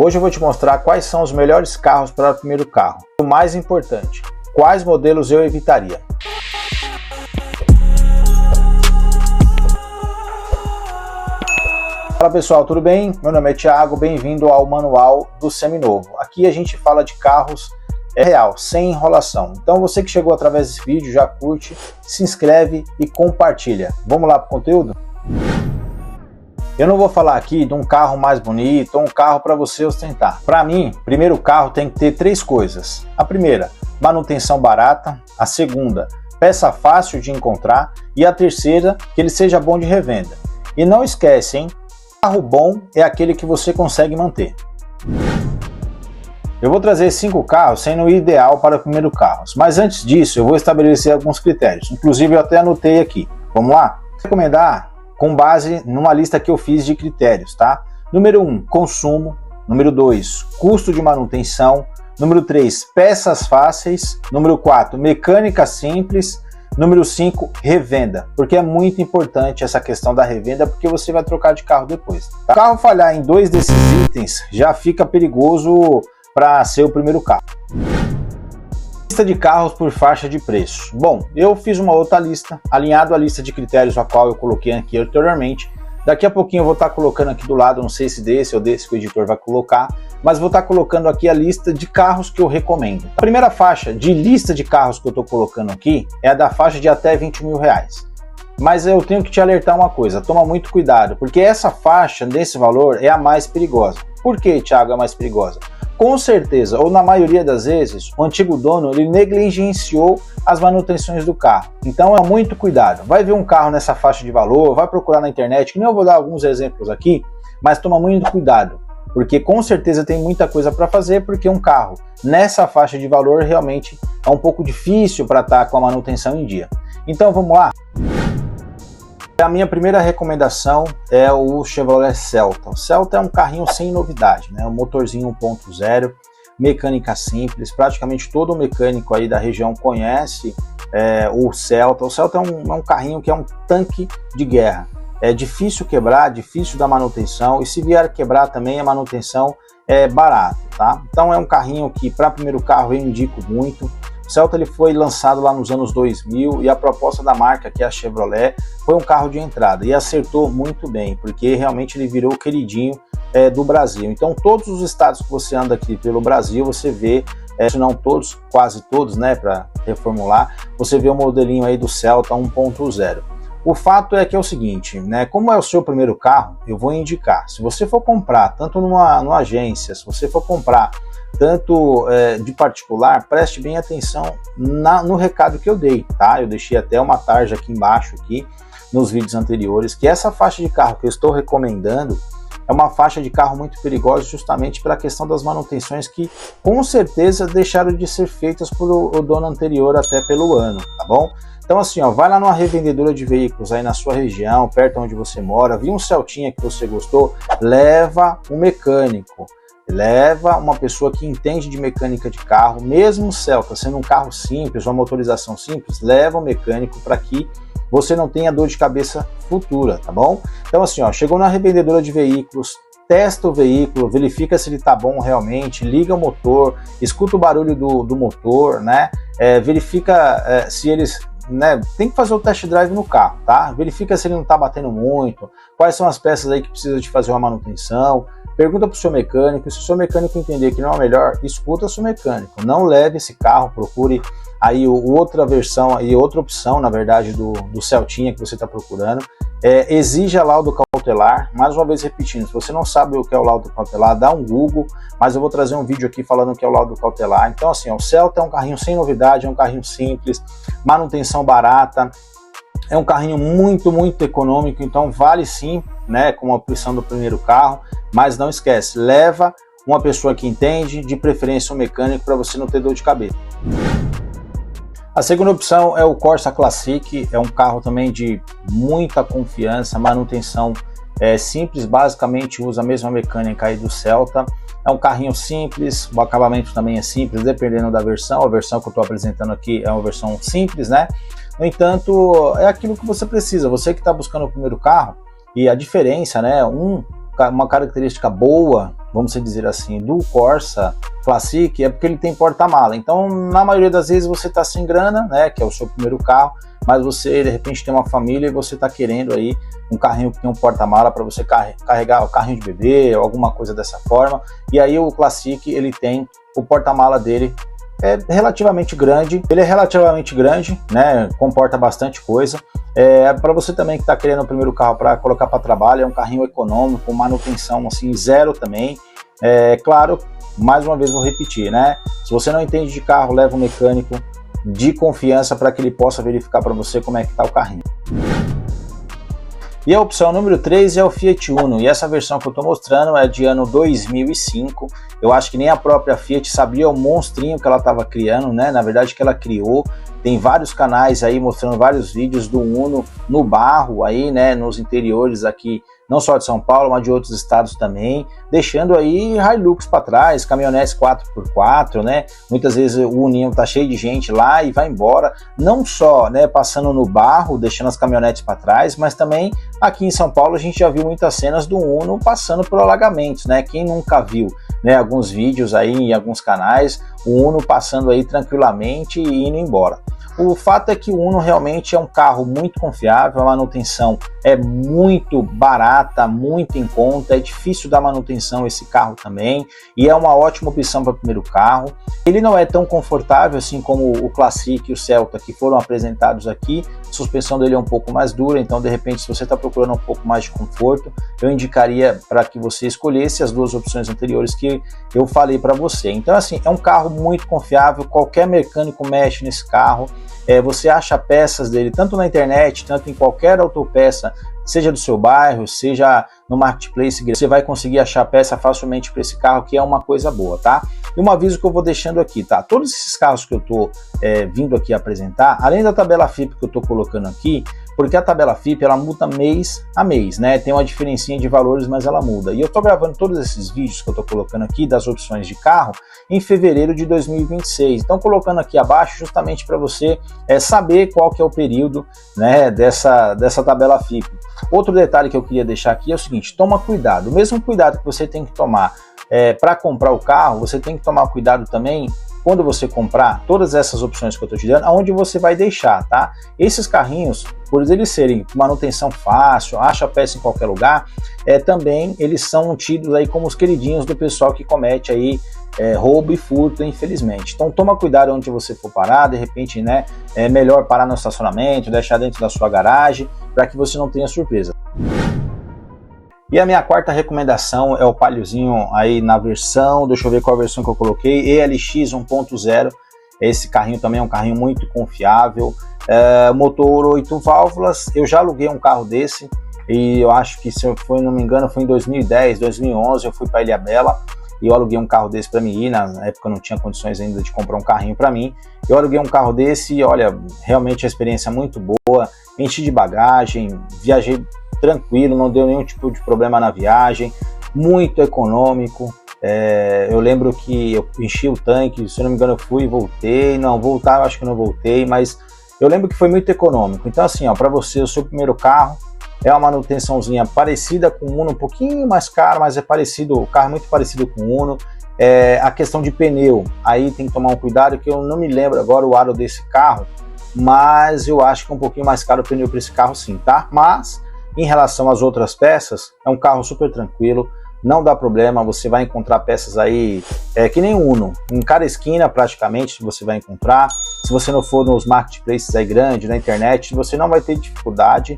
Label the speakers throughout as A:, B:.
A: Hoje eu vou te mostrar quais são os melhores carros para o primeiro carro. O mais importante, quais modelos eu evitaria. Fala pessoal, tudo bem? Meu nome é Thiago, bem-vindo ao Manual do Seminovo. Aqui a gente fala de carros real, sem enrolação. Então você que chegou através desse vídeo, já curte, se inscreve e compartilha. Vamos lá para o conteúdo? Eu não vou falar aqui de um carro mais bonito ou um carro para você ostentar. Para mim, primeiro carro tem que ter três coisas. A primeira, manutenção barata. A segunda, peça fácil de encontrar. E a terceira, que ele seja bom de revenda. E não esquece, hein? Carro bom é aquele que você consegue manter. Eu vou trazer 5 carros sendo o ideal para o primeiro carro. Mas antes disso, eu vou estabelecer alguns critérios. Inclusive, eu até anotei aqui. Vamos lá? Vou recomendar com base numa lista que eu fiz de critérios, tá? Número 1, consumo. Número 2, custo de manutenção. Número 3, peças fáceis. Número 4, mecânica simples. Número 5, revenda, porque é muito importante essa questão da revenda, porque você vai trocar de carro depois. Tá? Se o carro falhar em 2 desses itens, já fica perigoso para ser o primeiro carro. Lista de carros por faixa de preço. Bom, eu fiz uma outra lista, alinhado à lista de critérios a qual eu coloquei aqui anteriormente. Daqui a pouquinho eu vou estar colocando aqui do lado, não sei se desse ou desse que o editor vai colocar, mas vou estar colocando aqui a lista de carros que eu recomendo. A primeira faixa de lista de carros que eu estou colocando aqui é a da faixa de até 20 mil reais. Mas eu tenho que te alertar uma coisa, toma muito cuidado, porque essa faixa desse valor é a mais perigosa. Por que, Thiago, é a mais perigosa? Com certeza, ou na maioria das vezes, o antigo dono ele negligenciou as manutenções do carro. Então é muito cuidado. Vai ver um carro nessa faixa de valor, vai procurar na internet, que nem eu vou dar alguns exemplos aqui, mas toma muito cuidado, porque com certeza tem muita coisa para fazer, porque um carro nessa faixa de valor realmente é um pouco difícil para estar com a manutenção em dia. Então vamos lá? A minha primeira recomendação é o Chevrolet Celta. O Celta é um carrinho sem novidade, né? Um motorzinho 1.0, mecânica simples, praticamente todo mecânico aí da região conhece o Celta. O Celta é um carrinho que é um tanque de guerra. É difícil quebrar, difícil da manutenção, e se vier quebrar também a manutenção é barata, tá? Então é um carrinho que para primeiro carro eu indico muito. O Celta ele foi lançado lá nos anos 2000 e a proposta da marca, que é a Chevrolet, foi um carro de entrada e acertou muito bem, porque realmente ele virou o queridinho do Brasil. Então todos os estados que você anda aqui pelo Brasil, você vê, se não todos, quase todos, né, para reformular, você vê o modelinho aí do Celta 1.0. O fato é que é o seguinte, né? Como é o seu primeiro carro, eu vou indicar, se você for comprar tanto numa agência, se você for comprar tanto de particular, preste bem atenção no recado que eu dei, tá? Eu deixei até uma tarja aqui embaixo, aqui nos vídeos anteriores, que essa faixa de carro que eu estou recomendando é uma faixa de carro muito perigosa justamente pela questão das manutenções que com certeza deixaram de ser feitas por o dono anterior até pelo ano, tá bom? Então assim, ó, vai lá numa revendedora de veículos aí na sua região, perto onde você mora, viu um Celtinha que você gostou, leva um mecânico. Leva uma pessoa que entende de mecânica de carro, mesmo o Celta sendo um carro simples, uma motorização simples, leva um mecânico para que você não tenha dor de cabeça futura, tá bom? Então assim, ó, chegou na revendedora de veículos, testa o veículo, verifica se ele tá bom realmente, liga o motor, escuta o barulho do motor, né? Verifica se eles... né, tem que fazer o test drive no carro, tá? Verifica se ele não tá batendo muito, quais são as peças aí que precisa de fazer uma manutenção. Pergunta para o seu mecânico, se o seu mecânico entender que não é o melhor, escuta o seu mecânico. Não leve esse carro, procure aí outra versão, aí outra opção, na verdade, do Celtinha que você está procurando. Exija laudo cautelar, mais uma vez repetindo, se você não sabe o que é o laudo cautelar, dá um Google, mas eu vou trazer um vídeo aqui falando o que é o laudo cautelar. Então assim, ó, o Celta é um carrinho sem novidade, é um carrinho simples, manutenção barata, é um carrinho muito econômico, então vale sim, né, como a opção do primeiro carro, mas não esquece, leva uma pessoa que entende, de preferência um mecânico, para você não ter dor de cabeça. A segunda opção é o Corsa Classic, é um carro também de muita confiança, manutenção simples, basicamente usa a mesma mecânica aí do Celta. É um carrinho simples, o acabamento também é simples, dependendo da versão. A versão que eu estou apresentando aqui é uma versão simples, né? No entanto, é aquilo que você precisa. Você que está buscando o primeiro carro, e a diferença, né? Uma característica boa vamos dizer assim, do Corsa Classic é porque ele tem porta-mala. Então, na maioria das vezes você está sem grana, né, que é o seu primeiro carro, mas você de repente tem uma família e você está querendo aí um carrinho que tem um porta-mala para você carregar o carrinho de bebê ou alguma coisa dessa forma. E aí o Classic, ele tem o porta-mala dele relativamente grande, ele é relativamente grande, né, comporta bastante coisa. Para você também que está querendo o primeiro carro para colocar para trabalho, é um carrinho econômico, com manutenção assim zero também. Claro, mais uma vez vou repetir, né, se você não entende de carro, leva um mecânico de confiança para que ele possa verificar para você como é que está o carrinho. E a opção número 3 é o Fiat Uno, e essa versão que eu estou mostrando é de ano 2005. Eu acho que nem a própria Fiat sabia o monstrinho que ela estava criando, né? Na verdade que ela criou. Tem vários canais aí mostrando vários vídeos do Uno no barro aí, né? Nos interiores aqui, não só de São Paulo, mas de outros estados também, deixando aí Hilux para trás, caminhonetes 4x4, né? Muitas vezes o Uninho tá cheio de gente lá e vai embora, não só, né, passando no barro, deixando as caminhonetes para trás, mas também aqui em São Paulo a gente já viu muitas cenas do Uno passando por alagamentos, né? Quem nunca viu, né, alguns vídeos aí em alguns canais, o Uno passando aí tranquilamente e indo embora. O fato é que o Uno realmente é um carro muito confiável, a manutenção é muito barata, muito em conta, é difícil dar manutenção esse carro também, e é uma ótima opção para o primeiro carro. Ele não é tão confortável assim como o Classic e o Celta que foram apresentados aqui, a suspensão dele é um pouco mais dura, então de repente se você está procurando um pouco mais de conforto, eu indicaria para que você escolhesse as duas opções anteriores que eu falei para você. Então assim, é um carro muito confiável, qualquer mecânico mexe nesse carro, você acha peças dele tanto na internet, tanto em qualquer autopeça, seja do seu bairro, seja no marketplace, você vai conseguir achar peça facilmente para esse carro, que é uma coisa boa, tá? E um aviso que eu vou deixando aqui, tá? Todos esses carros que eu tô vindo aqui apresentar, além da tabela FIP que eu tô colocando aqui, porque a tabela FIP ela muda mês a mês, né? Tem uma diferencinha de valores, mas ela muda. E eu tô gravando todos esses vídeos que eu tô colocando aqui das opções de carro em fevereiro de 2026. Então colocando aqui abaixo justamente para você saber qual que é o período, né, dessa tabela FIP. Outro detalhe que eu queria deixar aqui é o seguinte: toma cuidado. O mesmo cuidado que você tem que tomar para comprar o carro, você tem que tomar cuidado também quando você comprar todas essas opções que eu estou te dando, aonde você vai deixar, tá? Esses carrinhos, por eles serem manutenção fácil, acha peça em qualquer lugar, também eles são tidos aí como os queridinhos do pessoal que comete aí roubo e furto, infelizmente. Então toma cuidado onde você for parar, de repente, né, é melhor parar no estacionamento, deixar dentro da sua garagem, para que você não tenha surpresa. E a minha quarta recomendação é o Paliozinho aí na versão, deixa eu ver qual a versão que eu coloquei, ELX 1.0. Esse carrinho também é um carrinho muito confiável, motor 8 válvulas. Eu já aluguei um carro desse e eu acho que, se eu não me engano, foi em 2010, 2011, eu fui para Ilhabela e eu aluguei um carro desse para mim ir. Na época eu não tinha condições ainda de comprar um carrinho para mim. Eu aluguei um carro desse e olha, realmente a experiência é muito boa, enchi de bagagem, viajei tranquilo, não deu nenhum tipo de problema na viagem, muito econômico. Eu lembro que eu enchi o tanque, se eu não me engano eu fui e voltei, não, voltar eu acho que não voltei, mas eu lembro que foi muito econômico. Então assim, ó, para você, o seu primeiro carro é uma manutençãozinha parecida com o Uno, um pouquinho mais caro, mas é parecido, o carro é muito parecido com o Uno. A questão de pneu, aí tem que tomar um cuidado, que eu não me lembro agora o aro desse carro, mas eu acho que é um pouquinho mais caro o pneu para esse carro sim, tá? Mas em relação às outras peças, é um carro super tranquilo, não dá problema, você vai encontrar peças aí, que nem o Uno, em cada esquina praticamente você vai encontrar. Se você não for nos marketplaces aí grandes, na internet, você não vai ter dificuldade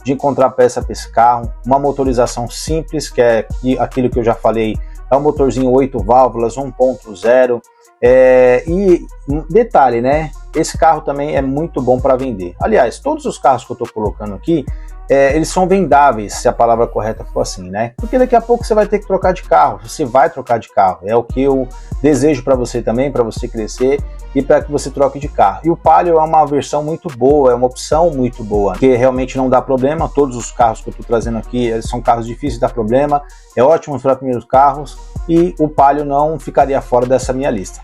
A: de encontrar peça para esse carro. Uma motorização simples, que é aquilo que eu já falei, é um motorzinho 8 válvulas, 1.0, e detalhe, né, esse carro também é muito bom para vender. Aliás, todos os carros que eu estou colocando aqui, eles são vendáveis, se a palavra correta for assim, né? Porque daqui a pouco você vai ter que trocar de carro, você vai trocar de carro, é o que eu desejo para você também, para você crescer e para que você troque de carro. E o Palio é uma versão muito boa, é uma opção muito boa, que realmente não dá problema. Todos os carros que eu estou trazendo aqui são carros difíceis de dar problema, é ótimo para primeiros carros, e o Palio não ficaria fora dessa minha lista.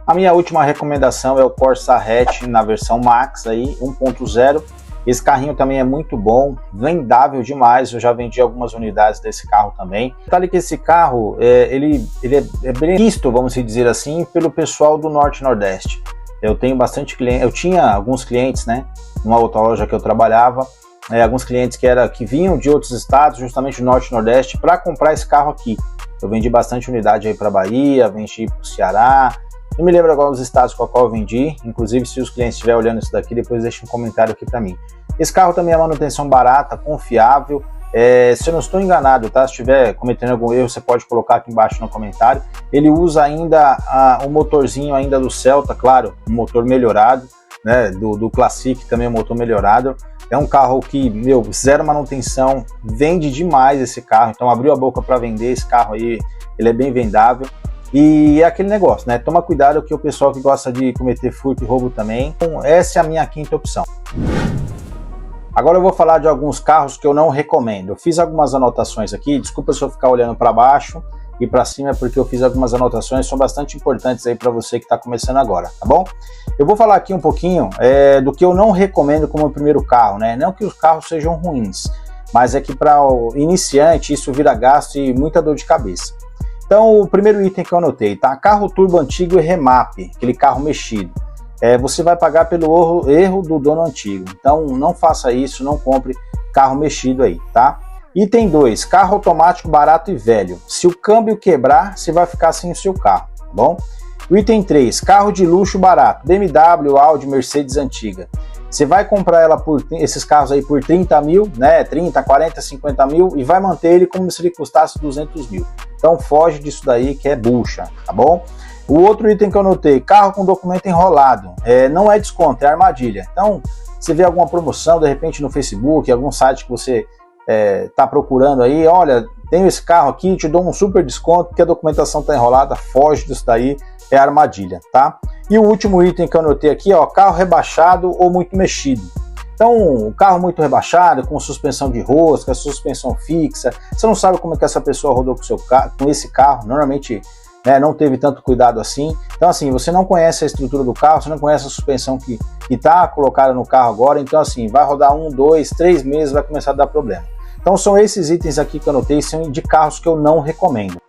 A: A minha última recomendação é o Corsa Hatch na versão Max aí, 1.0. Esse carrinho também é muito bom, vendável demais, eu já vendi algumas unidades desse carro também. Detalhe que esse carro, ele é bem visto, vamos dizer assim, pelo pessoal do Norte e Nordeste. Eu tenho bastante cliente, eu tinha alguns clientes, né, numa outra loja que eu trabalhava, alguns clientes que vinham de outros estados, justamente do Norte e Nordeste, para comprar esse carro aqui. Eu vendi bastante unidade aí para Bahia, vendi para o Ceará, não me lembro agora os estados com a qual eu vendi, inclusive se os clientes estiverem olhando isso daqui, depois deixa um comentário aqui para mim. Esse carro também é manutenção barata, confiável, se eu não estou enganado, tá? Se estiver cometendo algum erro, você pode colocar aqui embaixo no comentário. Ele usa ainda o motorzinho ainda do Celta, claro, um motor melhorado, né? Do Classic também, um motor melhorado. É um carro que, zero manutenção, vende demais esse carro, então abriu a boca para vender esse carro aí, ele é bem vendável. E é aquele negócio, né? Toma cuidado que o pessoal que gosta de cometer furto e roubo também. Então, essa é a minha quinta opção. Agora eu vou falar de alguns carros que eu não recomendo. Eu fiz algumas anotações aqui, desculpa se eu ficar olhando para baixo e para cima, porque eu fiz algumas anotações, são bastante importantes aí para você que está começando agora, tá bom? Eu vou falar aqui um pouquinho do que eu não recomendo como primeiro carro, né? Não que os carros sejam ruins, mas é que para o iniciante isso vira gasto e muita dor de cabeça. Então, o primeiro item que eu anotei, tá? Carro turbo antigo e remap, aquele carro mexido. Você vai pagar pelo erro do dono antigo. Então, não faça isso, não compre carro mexido aí, tá? Item 2, carro automático barato e velho. Se o câmbio quebrar, você vai ficar sem o seu carro, tá bom? O item 3, carro de luxo barato, BMW, Audi, Mercedes antiga. Você vai comprar esses carros aí por 30 mil, né? 30, 40, 50 mil e vai manter ele como se ele custasse 200 mil. Então foge disso daí que é bucha, tá bom? O outro item que eu notei, carro com documento enrolado. Não é desconto, é armadilha. Então, você vê alguma promoção, de repente no Facebook, algum site que você está procurando aí, olha, tenho esse carro aqui, te dou um super desconto porque a documentação está enrolada, foge disso daí, é armadilha, tá? E o último item que eu anotei aqui, ó, carro rebaixado ou muito mexido. Então, o carro muito rebaixado, com suspensão de rosca, suspensão fixa, você não sabe como é que essa pessoa rodou com esse carro, normalmente não teve tanto cuidado assim. Então, assim, você não conhece a estrutura do carro, você não conhece a suspensão que está colocada no carro agora, então, assim, vai rodar 1, 2, 3 meses, vai começar a dar problema. Então, são esses itens aqui que eu anotei, são de carros que eu não recomendo.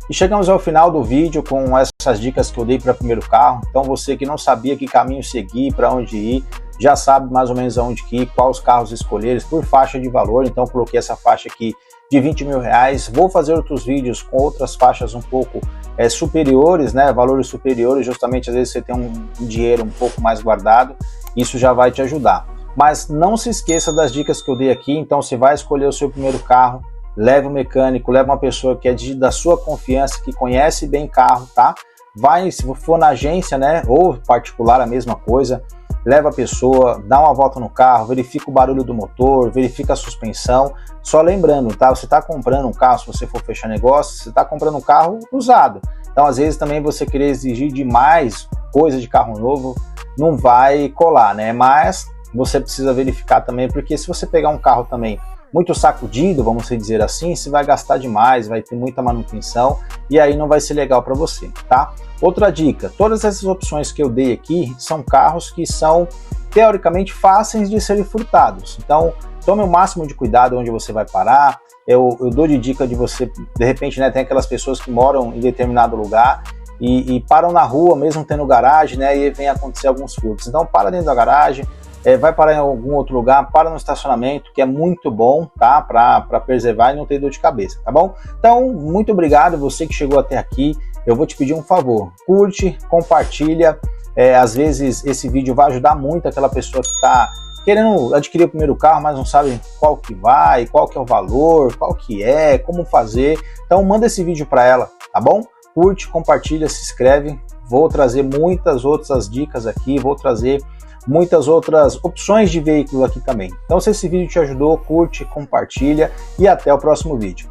A: E chegamos ao final do vídeo com essas dicas que eu dei para o primeiro carro. Então você que não sabia que caminho seguir, para onde ir, já sabe mais ou menos aonde ir, quais carros escolher por faixa de valor. Então eu coloquei essa faixa aqui de 20 mil reais. Vou fazer outros vídeos com outras faixas um pouco superiores, né? Valores superiores, justamente às vezes você tem um dinheiro um pouco mais guardado, isso já vai te ajudar. Mas não se esqueça das dicas que eu dei aqui. Então você vai escolher o seu primeiro carro, leva um mecânico, leva uma pessoa que é da sua confiança, que conhece bem carro, tá? Vai, se for na agência, né, ou particular, a mesma coisa, leva a pessoa, dá uma volta no carro, verifica o barulho do motor, verifica a suspensão. Só lembrando, tá? Você está comprando um carro, se você for fechar negócio, você está comprando um carro usado. Então, às vezes, também você querer exigir demais coisa de carro novo, não vai colar, né? Mas você precisa verificar também, porque se você pegar um carro também muito sacudido, vamos dizer assim, você vai gastar demais, vai ter muita manutenção e aí não vai ser legal para você, tá? Outra dica, todas essas opções que eu dei aqui são carros que são teoricamente fáceis de serem furtados, então tome o máximo de cuidado onde você vai parar. Eu dou de dica de você, de repente, né, tem aquelas pessoas que moram em determinado lugar e param na rua, mesmo tendo garagem, né, e vem acontecer alguns furtos. Então para dentro da garagem, vai parar em algum outro lugar, para no estacionamento, que é muito bom, tá? Para preservar e não ter dor de cabeça, tá bom? Então, muito obrigado você que chegou até aqui. Eu vou te pedir um favor, curte, compartilha. Às vezes esse vídeo vai ajudar muito aquela pessoa que está querendo adquirir o primeiro carro, mas não sabe qual que vai, qual que é o valor, qual que é, como fazer. Então manda esse vídeo para ela, tá bom? Curte, compartilha, se inscreve. Vou trazer muitas outras dicas aqui, vou trazer muitas outras opções de veículo aqui também. Então se esse vídeo te ajudou, curte, compartilha e até o próximo vídeo.